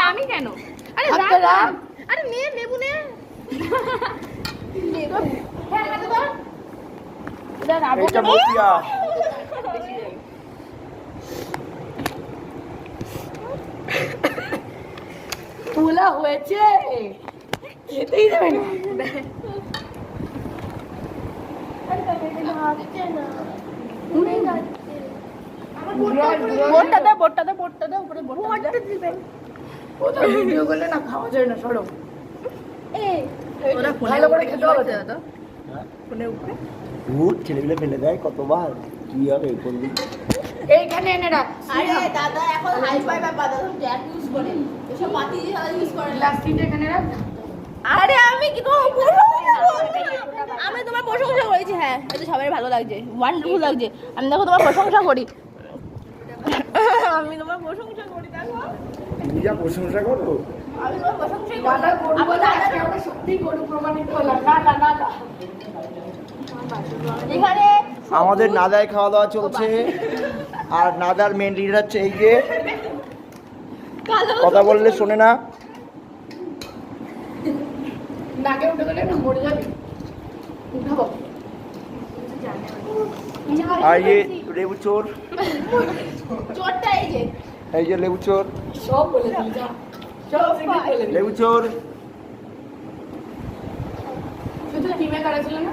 আমি কেন? আরে আরে নে লেবু নে। হ্যাঁ হাতে ধর। এইটা মতিয়া ফুলা হয়েছে খেতেই দেবে না। বোটটা দে উপরে বোটটা দিবেন। ওটা ভিডিও করলে না খাওয়া যায় না সরো। এই ওরা ভালো করে খেতে হবে তো। ফোনের উপরে ভূত ছেলেগুলো ফেলে দেয় কতবার কি হবে বলবি এইখানে এনে রাখ। আরে দাদা এখন হাই-ফাই ব্যাপার দাদা জ্যাক ইউজ করে। এসব পাতি দিয়ে দাদা ইউজ করে না। প্লাস্টিকটা এখানে রাখ। আরে আমি কি তোমার আমি তোমার প্রশংসা করেছি। হ্যাঁ এটা সবাই ভালো লাগছে, ওয়ান্ডারফুল লাগছে। আমি দেখো তোমার প্রশংসা করি, আমি তোমার প্রশংসা করি। দেখো তুমি যা প্রশংসা করো আমি তোমার প্রশংসাই করি। দাদা গরু আমি বলে দাদা আজকে আমরা সত্যি গরু প্রমাণিত হলাম। না না না না। এখানে আমাদের নাদায় খাওয়া দাওয়া চলছে আর নাদার মেন লিডার হচ্ছে এই যে কথা বললে শোনে না নাকে উঠে গেলে না মরে যাবে। উঠাবো। আর এই লেবু চোর চোরটা এই যে লেবু চোর সব বলে দিই যা। সব বলে দিই। লেবু চোর শুধু টিমে কারা ছিল না?